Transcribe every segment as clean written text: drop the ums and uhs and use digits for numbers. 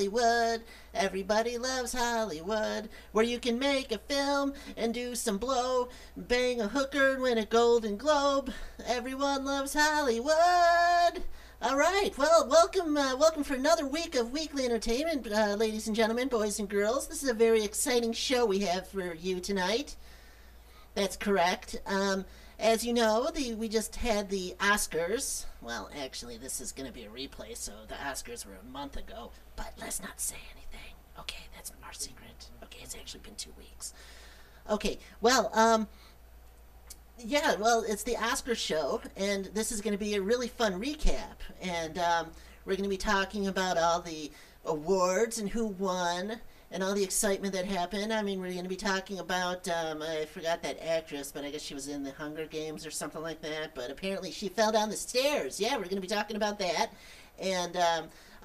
Hollywood. Everybody loves Hollywood, where you can make a film and do some blow, bang a hooker and win a Golden Globe. Everyone loves Hollywood. All right, well, welcome for another week of weekly entertainment, ladies and gentlemen, boys and girls. This is a very exciting show we have for you tonight. That's correct. As you know, we just had the Oscars. Well, actually, this is going to be a replay, so the Oscars were a month ago. But let's not say anything. Okay, that's our secret. Okay, it's actually been 2 weeks. Okay, well, yeah, well, it's the Oscar show, and this is going to be a really fun recap. And we're going to be talking about all the awards and who won and all the excitement that happened. I mean, we're going to be talking about, I forgot that actress, but I guess she was in the Hunger Games or something like that. But apparently she fell down the stairs. Yeah, we're going to be talking about that. And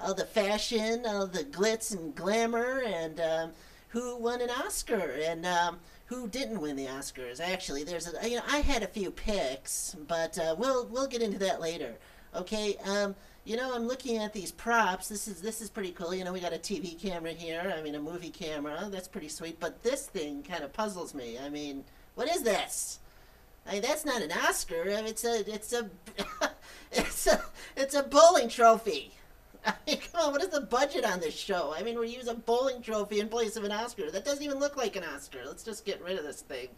all the fashion, all the glitz and glamour, and who won an Oscar, and who didn't win the Oscars. Actually, I had a few picks, but we'll get into that later. Okay, I'm looking at these props. This is pretty cool. We got a TV camera here. I mean, a movie camera. That's pretty sweet. But this thing kind of puzzles me. I mean, what is this? I mean, that's not an Oscar. I mean, it's a bowling trophy. I mean, come on, what is the budget on this show? I mean, we use a bowling trophy in place of an Oscar. That doesn't even look like an Oscar. Let's just get rid of this thing.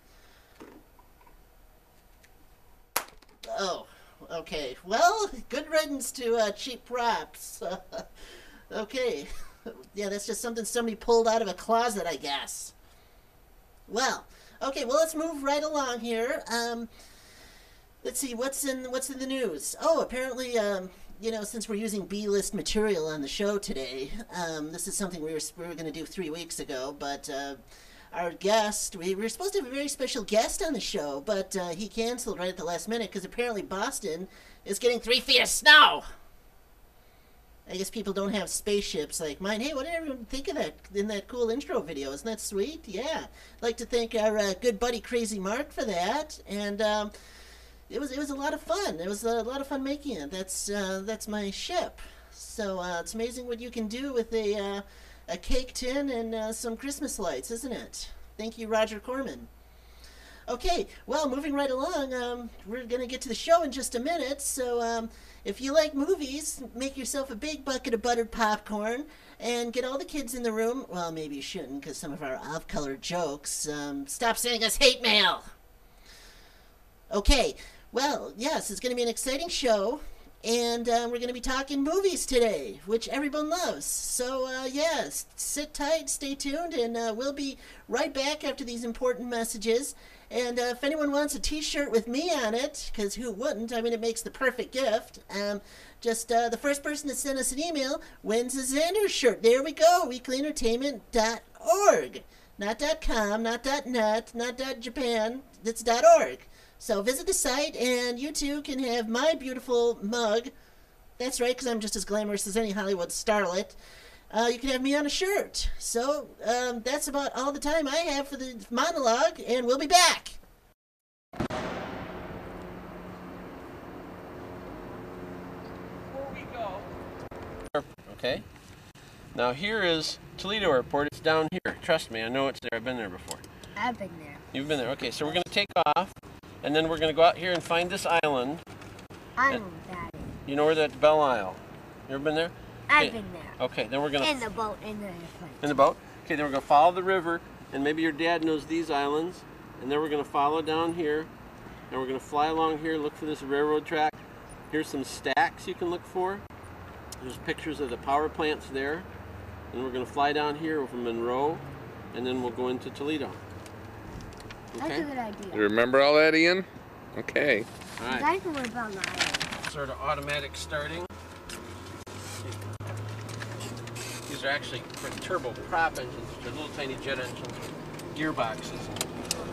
Oh. Okay, well, good riddance to cheap props. Okay, yeah, that's just something somebody pulled out of a closet, I guess. Well, okay, well, let's move right along here. Let's see, what's in the news? Oh, apparently, since we're using B-list material on the show today, this is something we were going to do 3 weeks ago, but our guest, we were supposed to have a very special guest on the show, but he canceled right at the last minute because apparently Boston is getting 3 feet of snow. I guess people don't have spaceships like mine. Hey, what did everyone think of that in that cool intro video? Isn't that sweet? Yeah. I'd like to thank our good buddy Crazy Mark for that, and it was a lot of fun. It was a lot of fun making it. That's my ship. So it's amazing what you can do with a cake tin and some Christmas lights, isn't it? Thank you, Roger Corman. Okay, well, moving right along, we're going to get to the show in just a minute, so if you like movies, make yourself a big bucket of buttered popcorn and get all the kids in the room. Well, maybe you shouldn't, because some of our off-color jokes. Stop sending us hate mail! Okay, well, yes, it's going to be an exciting show. And we're going to be talking movies today, which everyone loves. So, yes, sit tight, stay tuned, and we'll be right back after these important messages. And if anyone wants a t-shirt with me on it, because who wouldn't? I mean, it makes the perfect gift. Just the first person to send us an email wins a Xander shirt. There we go, weeklyentertainment.org. Not .com, not .net, not .japan, it's .org. So visit the site, and you too can have my beautiful mug. That's right, because I'm just as glamorous as any Hollywood starlet. You can have me on a shirt. So that's about all the time I have for the monologue, and we'll be back. Before we go... Okay. Now here is Toledo Airport. It's down here. Trust me, I know it's there. I've been there before. I've been there. You've been there. Okay, so we're going to take off. And then we're going to go out here and find this island. I know that is. You know where that's Belle Isle? You ever been there? I've been there. Okay, then we're going to... In the boat, in the airplane. In the boat? Okay, then we're going to follow the river, and maybe your dad knows these islands. And then we're going to follow down here, and we're going to fly along here, look for this railroad track. Here's some stacks you can look for. There's pictures of the power plants there. And we're going to fly down here over Monroe, and then we'll go into Toledo. That's a good idea. You remember all that, Ian? Okay. All right. I can worry about my island. Sort of automatic starting. These are actually turbo prop engines. They're little tiny jet engines with gearboxes and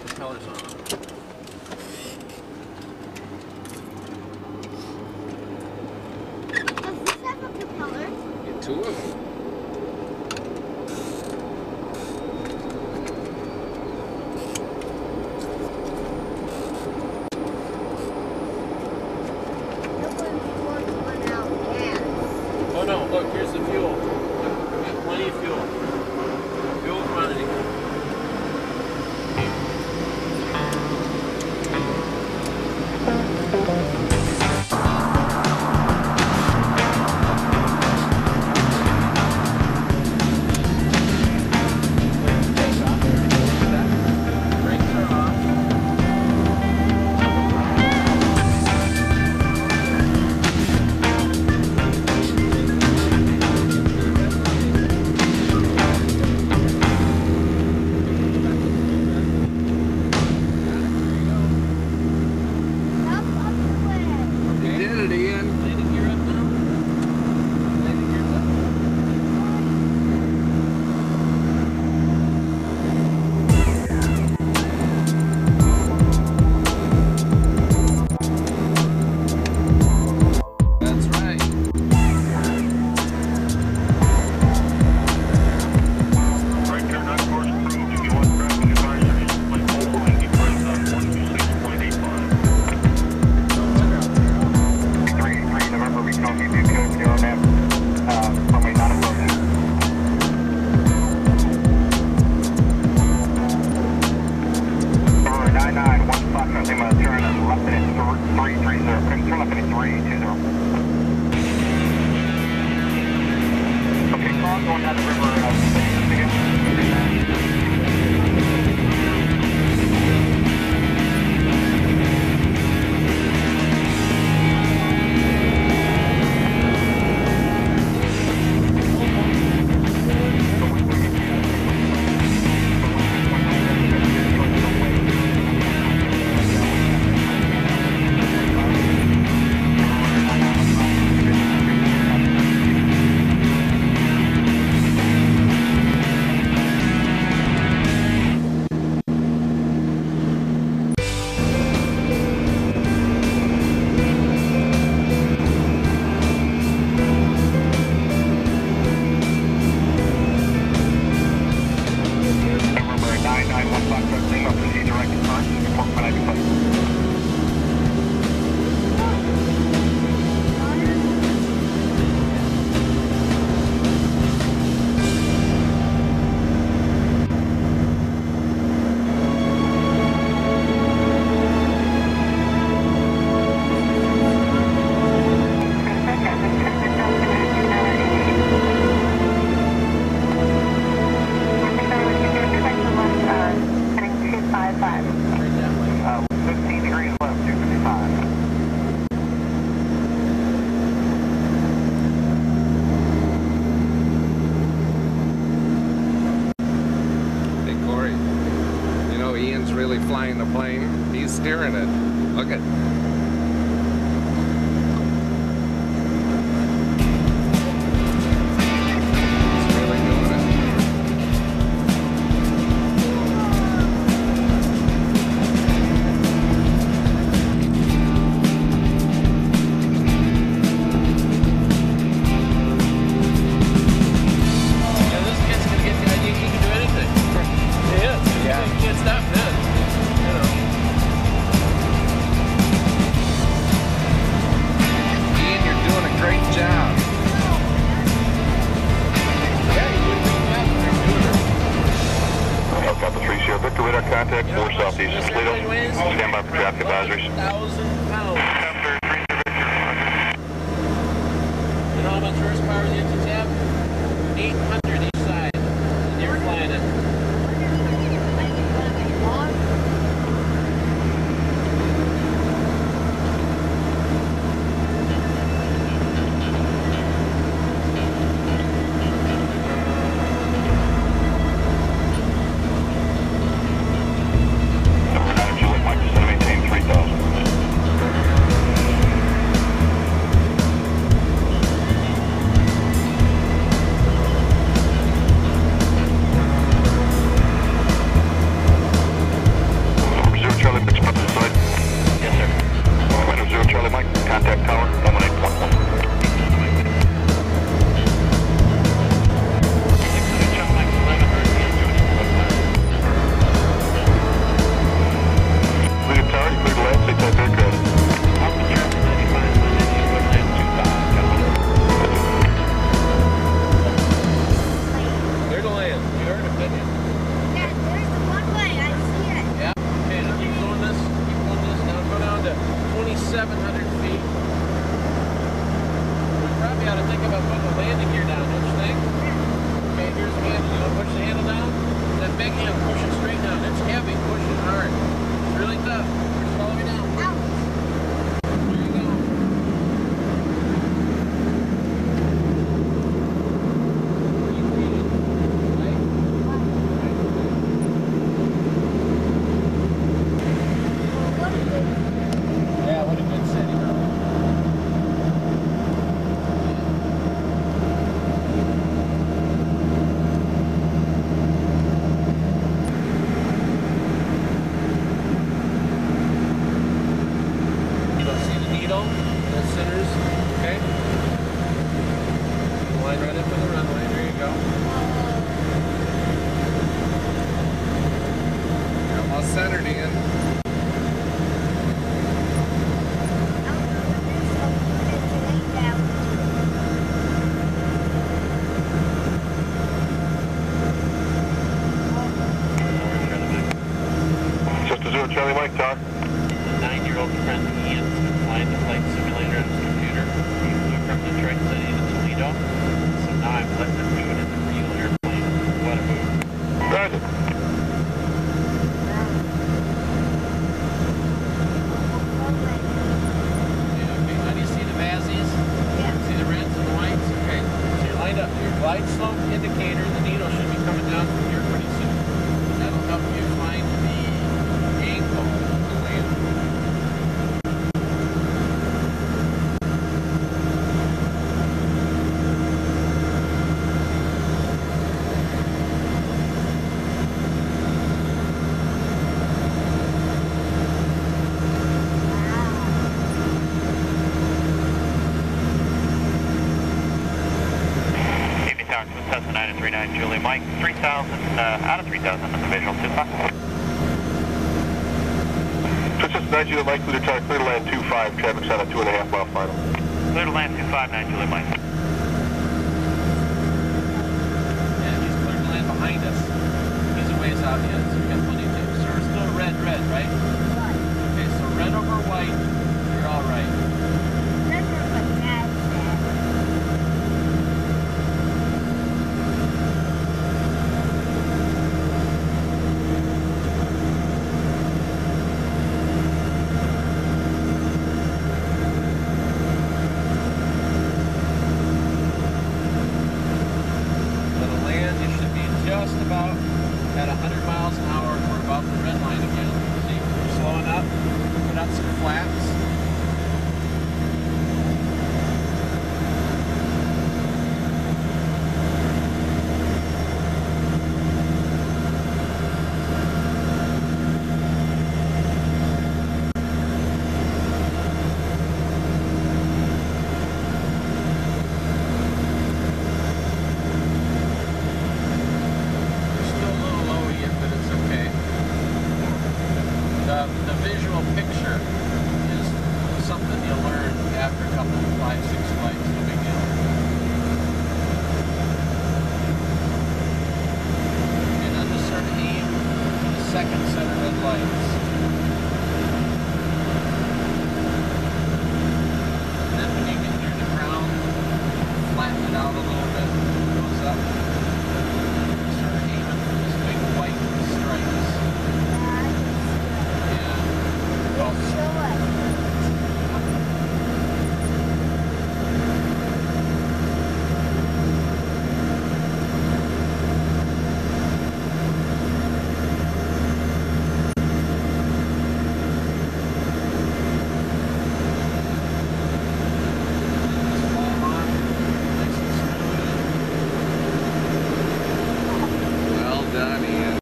propellers on them. Does this have a propeller? Get 2 of them. Oh no, look, here's the fuel. We got plenty of Okay, call going down the river. Really flying the plane. He's steering it. Look at. He's really doing it. Yeah, this kid's gonna get the idea he can do anything. He is. Yeah. You can't stop that. Ian, you're doing a great job. Alpha 3 Sierra Victor, radar contact, 4 southeast of Toledo. Stand by for traffic advisories. 1,000 pounds. You know how much horsepower the engines have? 800 each side. And you're flying it. Contact tower, 118.1. Clear tower, you clear the land, stay type aircraft. They're to land. You heard it, didn't you? Yeah, there's the one way. I see it. Yeah. Okay, now keep doing this. Keep doing this. Now go down to 2,700 feet. We probably ought to think about putting a landing gear down, don't you think? Okay, here's the handle. You want to push the handle down? That big hand, push it straight down. It's heavy. Push it hard. It's really tough. Just follow me down. Ouch. There you go. Keep reading. Right? Yeah, what a good setting. You don't see the needle, the centers, okay? Line right up to the runway, there you go. You're almost centered, Ian. Just a 0 Charlie Mike, tower. The 9-year-old friend Ian flying the flight simulator. glide slope indicator, the needle should be coming down from here pretty soon. That'll help you find the angle of the land. Evening Tower, Cessna 939 Julie Mike, 3000, out of 3000 on the visual, 25. Cessna 9 Julie Mike, clear to tower, clear to land 25, traffic sound at 2.5 mile final. Clear to land 259 Julie Mike. And he's clear to land behind us. He's a ways out yet, so we got plenty of time. So we're still red, right? Okay, so red over white, you're all right. That's what my dad said. So the land, you should be just about at 100 miles an hour. We're about the red line again. See, we're slowing up. Put out some flaps. We're still a little low yet, but it's okay. The visual picture is something you'll learn after a couple of 5, 6 flights. No big deal. And then just sort of aim for the second set of red lights. And then when you get near the ground, flatten it out a little bit. It goes up. Start aiming for those big white stripes. Yeah. Well, Show us. just fall on. Nice and smooth. Well done, Ian.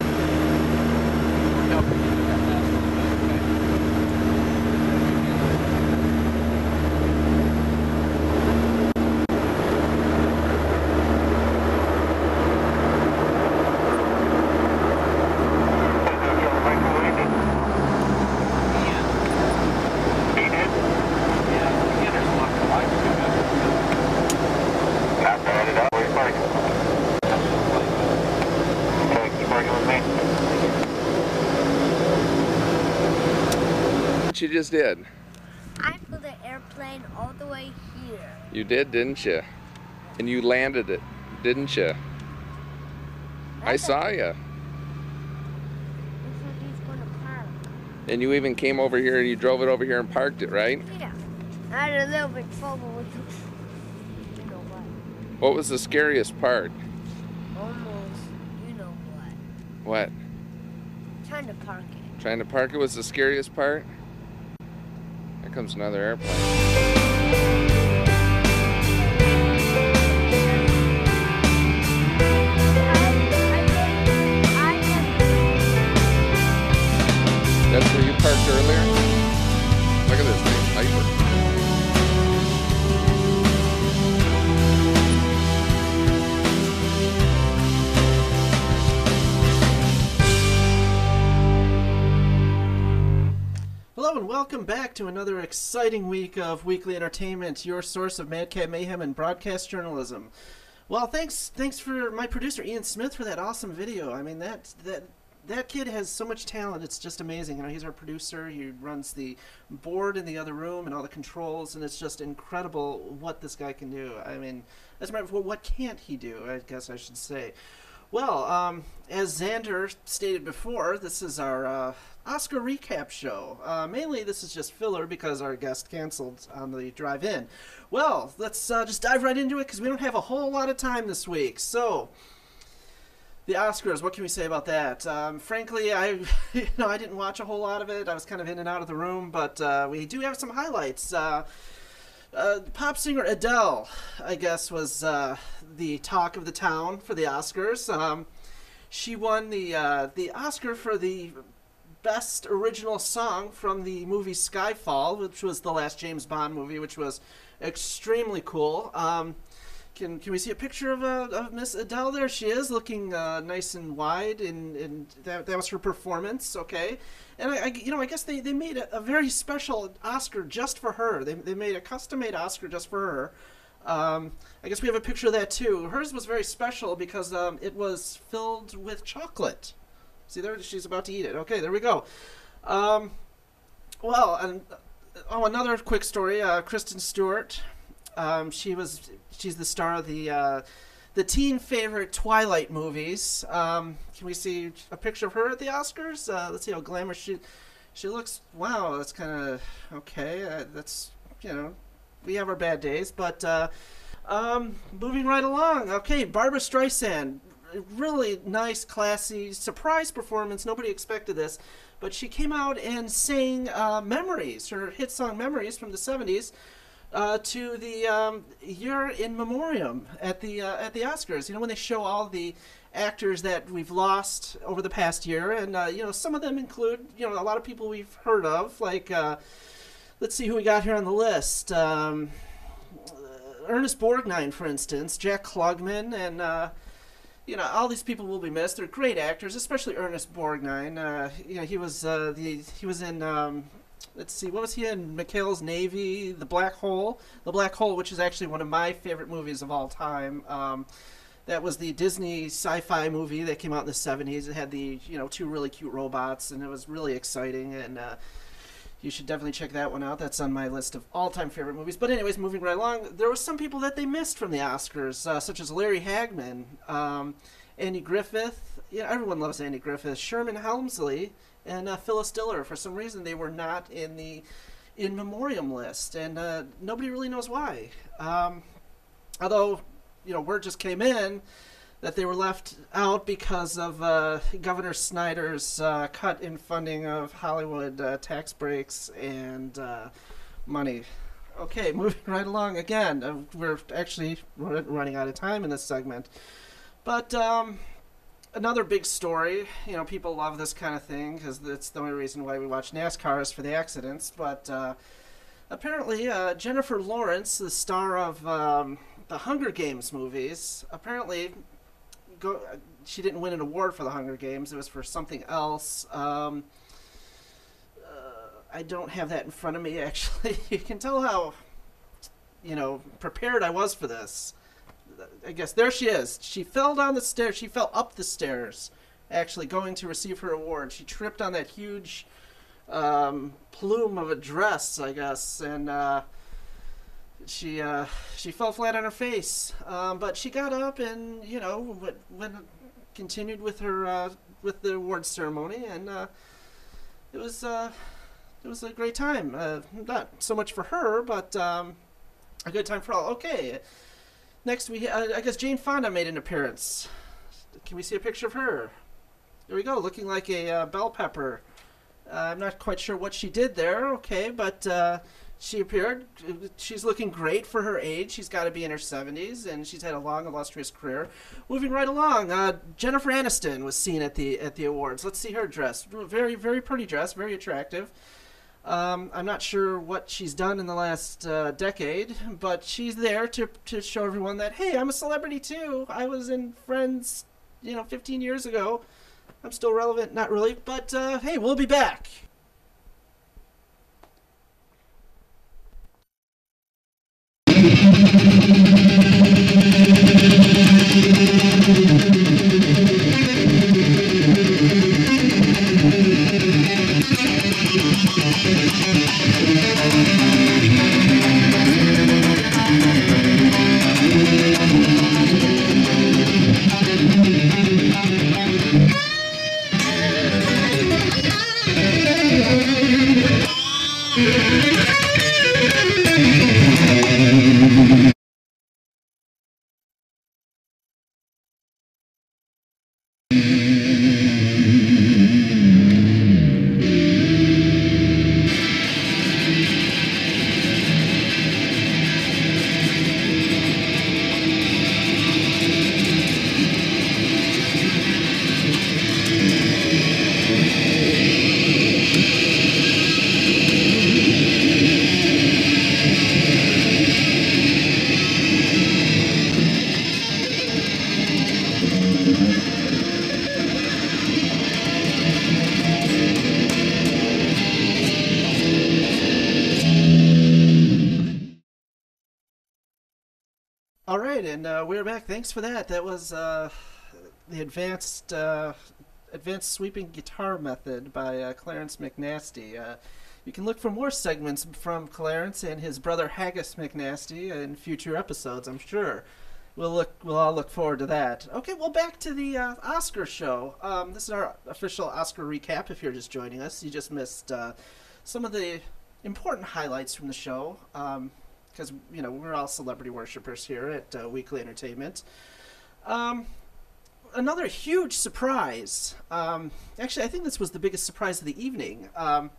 We're helping you do that last little bit, okay? Ian. Yeah, beginner's luck. I can do that. Not bad at all. Where's Mike? That's what it's like. Okay, keep working with me. What you just did. I flew the airplane all the way here. You did, didn't you? And you landed it, didn't you? I saw you. This is he's going to park. And you even came over here and you drove it over here and parked it, right? Yeah. I had a little bit trouble with you know what? What was the scariest part? Almost, you know what? What? Trying to park it. Trying to park it was the scariest part? Here comes another airplane. That's where you parked earlier? Look at this thing, hyper. Hello and welcome back to another exciting week of weekly entertainment, your source of madcap mayhem and broadcast journalism. Well, thanks for my producer Ian Smith for that awesome video. I mean that kid has so much talent. It's just amazing. You know, he's our producer. He runs the board in the other room and all the controls, and it's just incredible what this guy can do. I mean, as a matter of fact, what can't he do? I guess I should say. Well, as Xander stated before, this is our Oscar recap show. Mainly this is just filler because our guest canceled on the drive-in. Well, let's just dive right into it because we don't have a whole lot of time this week. So, the Oscars, what can we say about that? Frankly, I didn't watch a whole lot of it. I was kind of in and out of the room, but we do have some highlights. Pop singer Adele, I guess, was the talk of the town for the Oscars. She won the Oscar for the Best Original Song from the movie Skyfall, which was the last James Bond movie, which was extremely cool. Can we see a picture of Miss Adele there? She is looking nice and wide, and that was her performance. Okay, and I guess they made a very special Oscar just for her. They made a custom-made Oscar just for her. I guess we have a picture of that too. Hers was very special because it was filled with chocolate. See there, she's about to eat it. Okay, there we go. Another quick story. Kristen Stewart. She's the star of the teen favorite Twilight movies. Can we see a picture of her at the Oscars? Let's see how glamorous she looks. Wow, that's kind of okay. That's, we have our bad days, but moving right along. Okay, Barbra Streisand. Really nice, classy, surprise performance. Nobody expected this, but she came out and sang Memories, her hit song Memories from the 70s, to the year in memoriam at the Oscars. When they show all the actors that we've lost over the past year, and some of them include a lot of people we've heard of, like let's see who we got here on the list. Ernest Borgnine, for instance, Jack Klugman, and all these people will be missed. They're great actors, especially Ernest Borgnine. He was in let's see, what was he in? McHale's Navy, The Black Hole, which is actually one of my favorite movies of all time. That was the Disney sci-fi movie that came out in the 70s. It had the two really cute robots, and it was really exciting. And you should definitely check that one out. That's on my list of all-time favorite movies. But anyways, moving right along, there were some people that they missed from the Oscars, such as Larry Hagman, Andy Griffith. Everyone loves Andy Griffith. Sherman Hemsley, and Phyllis Diller. For some reason, they were not in the in memoriam list, and nobody really knows why. Although, word just came in that they were left out because of Governor Snyder's cut in funding of Hollywood tax breaks and money. Okay, moving right along again. We're actually running out of time in this segment. But another big story, people love this kind of thing because it's the only reason why we watch NASCAR is for the accidents. But apparently Jennifer Lawrence, the star of the Hunger Games movies, apparently she didn't win an award for the Hunger Games. It was for something else. I don't have that in front of me, actually. You can tell how, prepared I was for this. I guess there she is. She fell down the stairs. She fell up the stairs, actually, going to receive her award. She tripped on that huge plume of a dress, I guess, and she fell flat on her face. But she got up and continued with her with the award ceremony, and it was a great time. Not so much for her, but a good time for all. Okay. Next, I guess Jane Fonda made an appearance. Can we see a picture of her? There we go, looking like a bell pepper. I'm not quite sure what she did there, okay, but she appeared. She's looking great for her age. She's got to be in her 70s, and she's had a long, illustrious career. Moving right along, Jennifer Aniston was seen at the awards. Let's see her dress. Very, very pretty dress, very attractive. I'm not sure what she's done in the last decade, but she's there to show everyone that, hey, I'm a celebrity too. I was in Friends, 15 years ago. I'm still relevant, not really, but hey, we'll be back. All right, and we're back. Thanks for that. That was the advanced sweeping guitar method by Clarence McNasty. You can look for more segments from Clarence and his brother Haggis McNasty in future episodes, I'm sure. We'll all look forward to that. Okay, well, back to the Oscar show. This is our official Oscar recap. If you're just joining us, you just missed some of the important highlights from the show. Because we're all celebrity worshipers here at Weekly Entertainment. Another huge surprise. Actually, I think this was the biggest surprise of the evening. The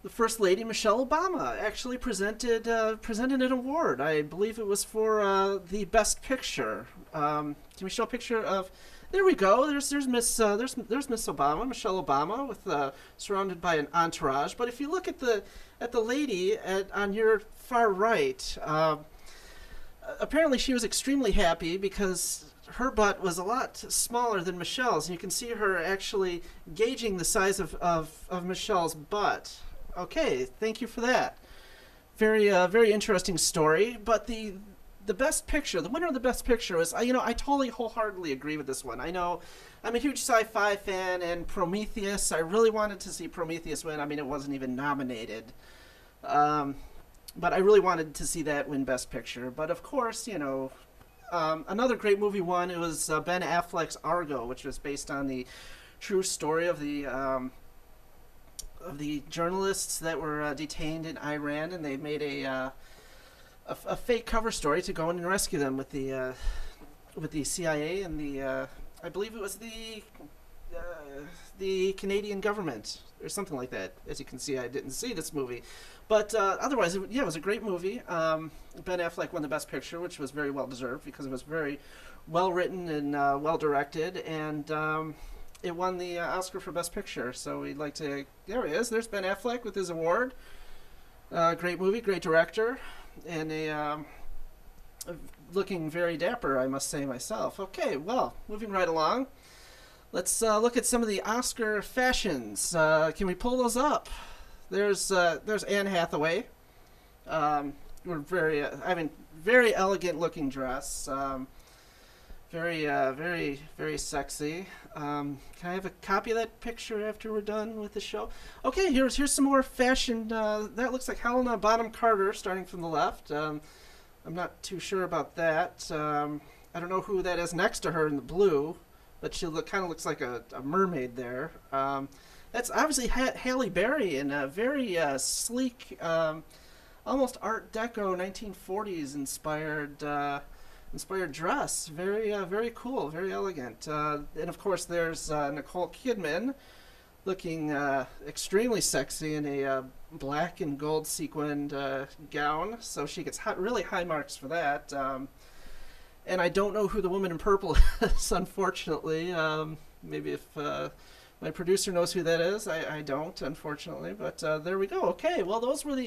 First Lady Michelle Obama actually presented an award. I believe it was for the Best Picture. Can we show a picture of? There we go. There's Miss Obama, Michelle Obama, with surrounded by an entourage. But if you look at the lady on your far right, apparently she was extremely happy because her butt was a lot smaller than Michelle's, and you can see her actually gauging the size of Michelle's butt. Okay, thank you for that. Very interesting story. But the Best Picture, the winner of the Best Picture was, I totally wholeheartedly agree with this one. I know I'm a huge sci-fi fan, and Prometheus, I really wanted to see Prometheus win. I mean, it wasn't even nominated. But I really wanted to see that win Best Picture. But of course, another great movie won. It was Ben Affleck's Argo, which was based on the true story of the journalists that were detained in Iran, and they made a fake cover story to go in and rescue them with the CIA and I believe it was the Canadian government or something like that. As you can see, I didn't see this movie, but otherwise, it was a great movie. Ben Affleck won the Best Picture, which was very well deserved because it was very well written and well directed, and it won the Oscar for Best Picture. So we'd like to. There he is. There's Ben Affleck with his award. Great movie, great director, and looking very dapper, I must say myself. Okay, well, moving right along. Let's look at some of the Oscar fashions. Can we pull those up? There's Anne Hathaway. Very elegant looking dress. Very sexy. Can I have a copy of that picture after we're done with the show? Okay, here's some more fashion. That looks like Helena Bonham Carter, starting from the left. I'm not too sure about that. I don't know who that is next to her in the blue, but she kind of looks like a mermaid there. That's obviously Halle Berry in a very sleek, almost Art Deco 1940s inspired dress. Very cool, very elegant. And of course, there's Nicole Kidman, looking extremely sexy in a black and gold sequined gown. So she gets really high marks for that. And I don't know who the woman in purple is, unfortunately. Maybe if my producer knows who that is. I don't, unfortunately. But there we go. Okay, well, those were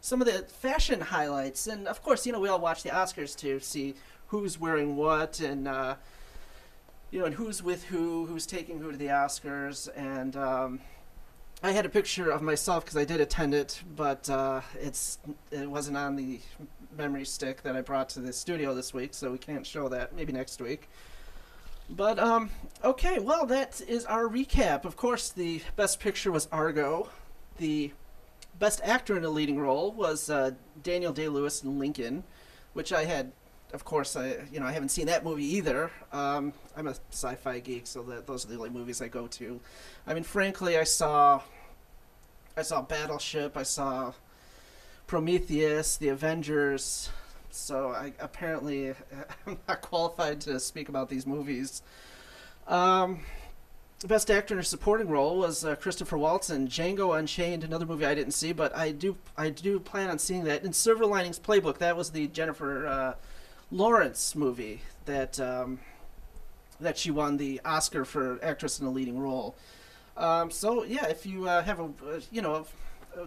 some of the fashion highlights. And of course, we all watch the Oscars to see who's wearing what, and and who's with who's taking who to the Oscars. And I had a picture of myself because I did attend it, but it wasn't on the memory stick that I brought to the studio this week, so we can't show that. Maybe next week. But okay, well, that is our recap. Of course, the Best Picture was Argo. The Best Actor in a Leading Role was Daniel Day-Lewis in Lincoln, which I had. Of course, I haven't seen that movie either. I'm a sci-fi geek, so those are the only movies I go to. I mean, frankly, I saw Battleship, I saw Prometheus, The Avengers, so I'm not qualified to speak about these movies. The Best Actor in a Supporting Role was Christopher Waltz in Django Unchained, another movie I didn't see, but I do plan on seeing that. In Silver Linings Playbook, that was the Jennifer Lawrence movie that she won the Oscar for Actress in a Leading Role. So yeah, if you have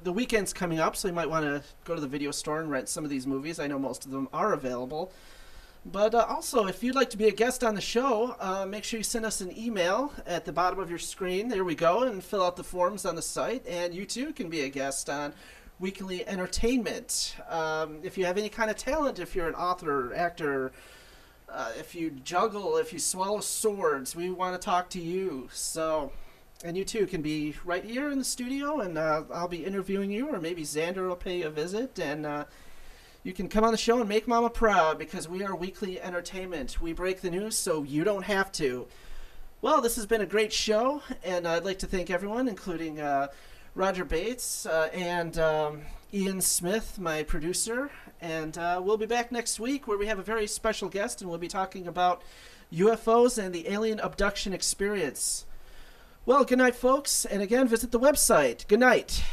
the weekend's coming up, so you might want to go to the video store and rent some of these movies. I know most of them are available. But also, if you'd like to be a guest on the show, make sure you send us an email at the bottom of your screen. There we go, and fill out the forms on the site. And you too can be a guest on Weekly Entertainment. If you have any kind of talent, if you're an author, actor, if you juggle, if you swallow swords, we want to talk to you. So, and you too can be right here in the studio, and I'll be interviewing you, or maybe Xander will pay you a visit, and you can come on the show and make Mama proud, because we are Weekly Entertainment. We break the news so you don't have to. Well, this has been a great show, and I'd like to thank everyone, including Roger Bates and Ian Smith, my producer. And we'll be back next week where we have a very special guest, and we'll be talking about UFOs and the alien abduction experience. Well, good night, folks. And again, visit the website. Good night.